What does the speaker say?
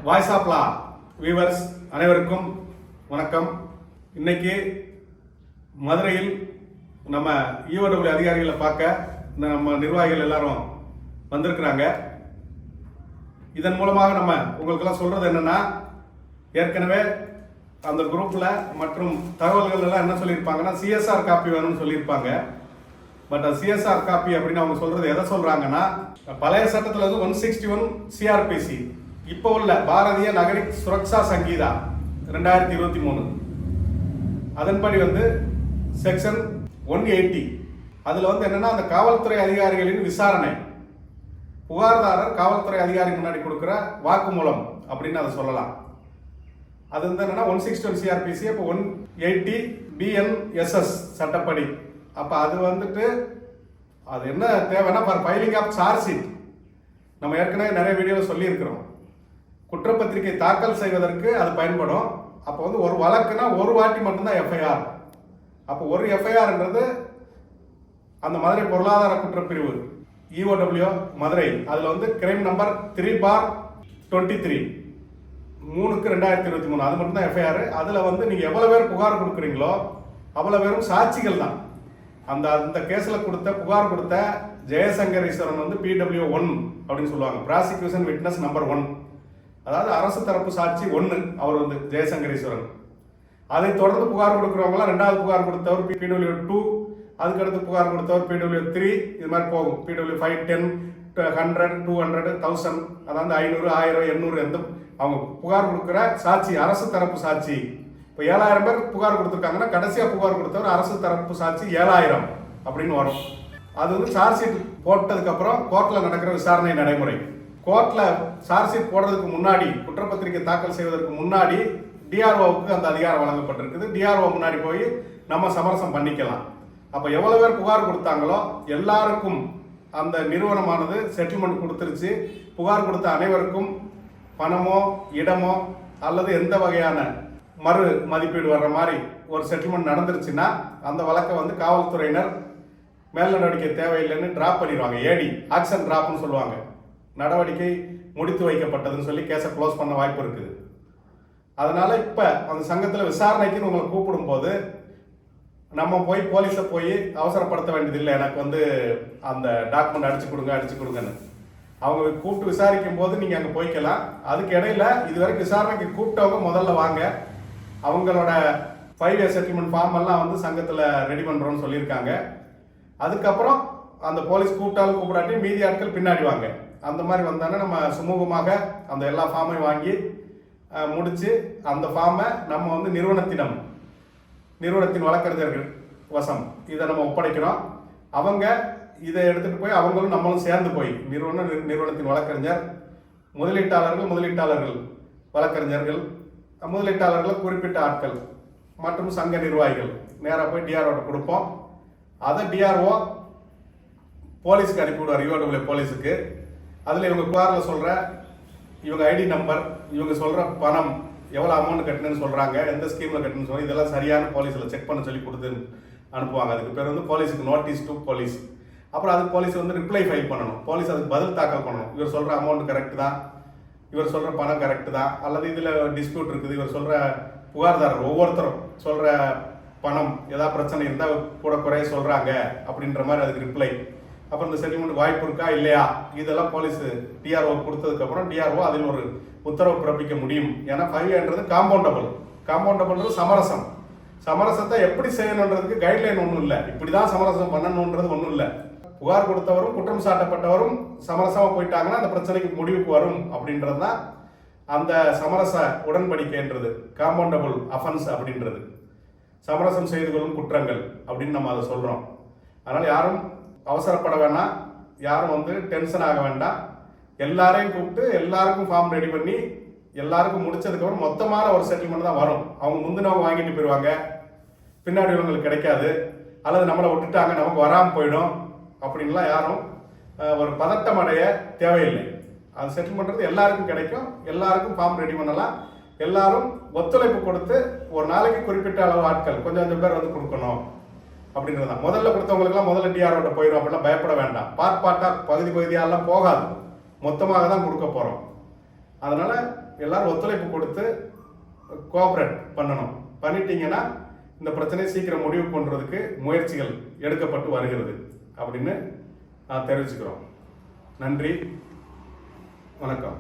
Voice of law viewers அனைவருக்கும் வணக்கம். இன்னைக்கு மதுரையில் நம்ம ஈஓடபிள்யூ அதிகாரிகளை பார்க்க நம்ம நிர்வாகிகள் எல்லாரும் வந்திருக்கிறாங்க. இதன் மூலமாக நம்ம உங்களுக்கெல்லாம் சொல்றது என்னன்னா, ஏற்கனவே அந்த குரூப்ல மற்றும் தகவல்கள் எல்லாம் என்ன சொல்லியிருப்பாங்கன்னா, சிஎஸ்ஆர் காப்பி வேணும்னு சொல்லியிருப்பாங்க. பட் சிஎஸ்ஆர் காப்பி அப்படின்னு அவங்க சொல்றது எதை சொல்றாங்கன்னா, பழைய சட்டத்தில் வந்து 161 சிஆர்பிசி, இப்போ உள்ள பாரதிய நகரிக் சுரக்ஷா சங்கீதா 2023 அதன்படி வந்து செக்ஷன் 180 அதுல வந்து என்னன்னா, அந்த காவல்துறை அதிகாரிகளின் விசாரணை, புகார்தாரர் காவல்துறை அதிகாரி முன்னாடி கொடுக்குற வாக்குமூலம் அப்படின்னு அதை சொல்லலாம். அது வந்து என்னன்னா 161 சிஆர்பிசி, இப்போ 180 பிஎன்எஸ்எஸ் சட்டப்படி. அப்ப அது வந்துட்டு அது என்ன தேவைன்னா, for filing of charge sheet. நம்ம ஏற்கனவே நிறைய வீடியோவில் சொல்லியிருக்கிறோம், குற்றப்பத்திரிகை தாக்கல் செய்வதற்கு அது பயன்படும். அப்போ வந்து ஒரு வழக்குனா ஒரு வாட்டி மட்டும்தான் எஃப்ஐஆர். அப்போ ஒரு எஃப்ஐஆர்ன்றது அந்த மதுரை பொருளாதார குற்றப்பிரிவு இஓடபிள்யூ மதுரை, அதில் வந்து கிரைம் நம்பர் 3/23 3/2023 அது மட்டும்தான் எஃப்ஐஆர். அதில் வந்து நீங்கள் எவ்வளோ பேர் புகார் கொடுக்குறீங்களோ அவ்வளோ பேரும் சாட்சிகள் தான். அந்த கேஸில் புகார் கொடுத்த ஜெயசங்கர் ஈஸ்வரன் வந்து PW1 அப்படின்னு சொல்லுவாங்க, ப்ராசிக்யூஷன் விட்னஸ் நம்பர் 1, அதாவது அரசு தரப்பு சாட்சி 1. அவர் வந்து ஜெயசங்கர் ஈஸ்வரன். அதை தொடர்ந்து புகார் கொடுக்குறவங்களாம், ரெண்டாவது புகார் கொடுத்தவர் PW2, அதுக்கடுத்து புகார் கொடுத்தவர் PW3, இது மாதிரி போகும். PW5, 10, 100, 200, 1000, அதாவது 500, 1000, 800 எந்த அவங்க புகார் கொடுக்குற சாட்சி அரசு தரப்பு சாட்சி. இப்போ 7000 பேர் புகார் கொடுத்துருக்காங்கன்னா, கடைசியாக புகார் கொடுத்தவர் அரசு தரப்பு சாட்சி 7000 அப்படின்னு வரும். அது வந்து சார்ஜ் ஷீட் போட்டதுக்கப்புறம் கோர்ட்டில் நடக்கிற விசாரணை நடைமுறை. கோர்ட்டில் சார்ஜ் ஷீட் போடுறதுக்கு முன்னாடி, குற்றப்பத்திரிகை தாக்கல் செய்வதற்கு முன்னாடி டிஆர்ஓவுக்கு அந்த அதிகாரம் வழங்கப்பட்டிருக்குது. டிஆர்ஓ முன்னாடி போய் நம்ம சமரசம் பண்ணிக்கலாம். அப்போ எவ்வளோ பேர் புகார் கொடுத்தாங்களோ எல்லாருக்கும் அந்த நிறுவனமானது செட்டில்மெண்ட் கொடுத்துருச்சு. புகார் கொடுத்த அனைவருக்கும் பணமோ இடமோ அல்லது எந்த வகையான மறு மதிப்பீடு வர்ற மாதிரி ஒரு செட்டில்மெண்ட் நடந்துருச்சுன்னா, அந்த வழக்கை வந்து காவல்துறையினர் மேல் நடவடிக்கை தேவையில்லைன்னு டிராப் பண்ணிடுவாங்க. ஏடி ஆக்ஷன் டிராப்னு சொல்லுவாங்க, நடவடிக்கை முடித்து வைக்கப்பட்டதுன்னு சொல்லி கேஸை க்ளோஸ் பண்ண வாய்ப்பு இருக்குது. அதனால இப்போ அந்த சங்கத்தில் விசாரணைக்குன்னு உங்களை கூப்பிடும் போது நம்ம போய் போலீஸை போய் அவசரப்படுத்த வேண்டியதில்லை, எனக்கு வந்து அந்த டாக்குமெண்ட் அடிச்சு கொடுங்கன்னு. அவங்க கூப்பிட்டு விசாரிக்கும் போது நீங்கள் அங்கே போய்க்கலாம். அதுக்கு இடையில இதுவரைக்கும் விசாரணைக்கு கூப்பிட்டவங்க முதல்ல வாங்க, அவங்களோட 5 இயர் செட்டில்மெண்ட் ஃபார்ம் எல்லாம் வந்து சங்கத்தில் ரெடி பண்ணுறோன்னு சொல்லியிருக்காங்க. அதுக்கப்புறம் அந்த போலீஸ் கூப்பிட்டாலும் கூப்பிடாட்டி மீதி ஆட்கள் பின்னாடி வாங்க. அந்த மாதிரி வந்தாங்கன்னா நம்ம சுமூகமாக அந்த எல்லா ஃபார்மையும் வாங்கி முடித்து அந்த ஃபார்மை நம்ம வந்து நிறுவனத்தின் வழக்கறிஞர்கள் வசம் இதை நம்ம ஒப்படைக்கிறோம். அவங்க இதை எடுத்துகிட்டு போய் அவங்களும் நம்மளும் சேர்ந்து போய் நிறுவனத்தின் வழக்கறிஞர், முதலீட்டாளர்கள் வழக்கறிஞர்கள், முதலீட்டாளர்கள் குறிப்பிட்ட ஆட்கள் மற்றும் சங்க நிர்வாகிகள் நேராக போய் டிஆர்ஓ கொடுப்போம். அதை டிஆர்ஓ போலீஸுக்கு அனுப்பிவிடுவார், ஈஓடபிள்யூ போலீஸுக்கு. அதில் இவங்க புகாரில் சொல்கிற இவங்க ஐடி நம்பர், இவங்க சொல்கிற பணம், எவ்வளோ அமௌண்ட் கட்டணுன்னு சொல்கிறாங்க, எந்த ஸ்கீமில் கட்டணும்னு சொல்லி இதெல்லாம் சரியான போலீஸில் செக் பண்ண சொல்லி கொடுத்து அனுப்புவாங்க. அதுக்கு பேர் வந்து போலீஸுக்கு நோட்டீஸ் டு போலீஸ். அப்புறம் அதுக்கு போலீஸ் வந்து ரிப்ளை ஃபைல் பண்ணணும், போலீஸ் அதுக்கு பதில் தாக்கல் பண்ணணும். இவர் சொல்கிற அமௌண்ட் கரெக்டு தான், இவர் சொல்கிற பணம் கரெக்டு தான், அல்லது இதில் டிஸ்பியூட் இருக்குது, இவர் சொல்கிற புகார்தாரர் ஒவ்வொருத்தரும் சொல்கிற பணம் ஏதாவது பிரச்சனை இருந்தால் கூட குறைய சொல்கிறாங்க அப்படின்ற மாதிரி அதுக்கு ரிப்ளை. அப்புறம் இந்த செட்டில்மெண்ட் வாய்ப்பு இருக்கா இல்லையா, இதெல்லாம் போலீஸ் டிஆர்ஓ கொடுத்ததுக்கப்புறம் டிஆர்ஓ அதில் ஒரு உத்தரவு பிறப்பிக்க முடியும். ஏன்னா 5ன்றது காம்பவுண்டபிள் சமரசத்தை எப்படி செய்யணுன்றதுக்கு கைட்லைன் ஒன்றும் இல்லை, இப்படி தான் சமரசம் பண்ணணுன்றது ஒன்றும் இல்லை. புகார் கொடுத்தவரும் குற்றம் சாட்டப்பட்டவரும் சமரசமாக போயிட்டாங்கன்னா அந்த பிரச்சனைக்கு முடிவுக்கு வரும் அப்படின்றது தான் அந்த சமரச உடன்படிக்கைன்றது. காம்பவுண்டபிள் அஃபென்ஸ் அப்படின்றது சமரசம் செய்து கொள்ளும் குற்றங்கள் அப்படின்னு நம்ம அதை சொல்கிறோம். அதனால் யாரும் அவசரப்பட வேண்டாம், யாரும் வந்து டென்ஷன் ஆக வேண்டாம். எல்லாரையும் கூப்பிட்டு எல்லாருக்கும் ஃபார்ம் ரெடி பண்ணி எல்லாருக்கும் முடிச்சதுக்கப்புறம் மொத்தமான ஒரு செட்டில்மெண்ட் தான் வரும். அவங்க முந்தினவங்க வாங்கிட்டு போயிடுவாங்க, பின்னாடி இவங்களுக்கு கிடைக்காது, அல்லது நம்மளை விட்டுட்டாங்க நமக்கு வராமல் போயிடும் அப்படின்லாம் யாரும் ஒரு பதட்டம் அடைய தேவையில்லை. அது செட்டில் பண்ணுறது எல்லாருக்கும் கிடைக்கும், எல்லாருக்கும் ஃபார்ம் ரெடி பண்ணலாம். எல்லாரும் ஒத்துழைப்பு கொடுத்து ஒரு நாளைக்கு குறிப்பிட்ட அளவு ஆட்கள் கொஞ்சம் பேர் வந்து கொடுக்கணும் அப்படின்றது தான். முதல்ல கொடுத்தவங்களுக்குலாம் முதல்ல டிஆர்ஓட்ட போயிடும் அப்படிலாம் பயப்பட வேண்டாம். பார்ட் பார்ட்டாக பகுதியாலாம் போகாது, மொத்தமாக தான் கொடுக்க போகிறோம். அதனால் எல்லாரும் ஒத்துழைப்பு கொடுத்து கோஆப்ரேட் பண்ணணும். பண்ணிட்டீங்கன்னா இந்த பிரச்சனையை சீக்கிரம் முடிவு பண்ணுறதுக்கு முயற்சிகள் எடுக்கப்பட்டு வருகிறது அப்படின்னு நான் தெரிவிச்சுக்கிறோம். நன்றி, வணக்கம்.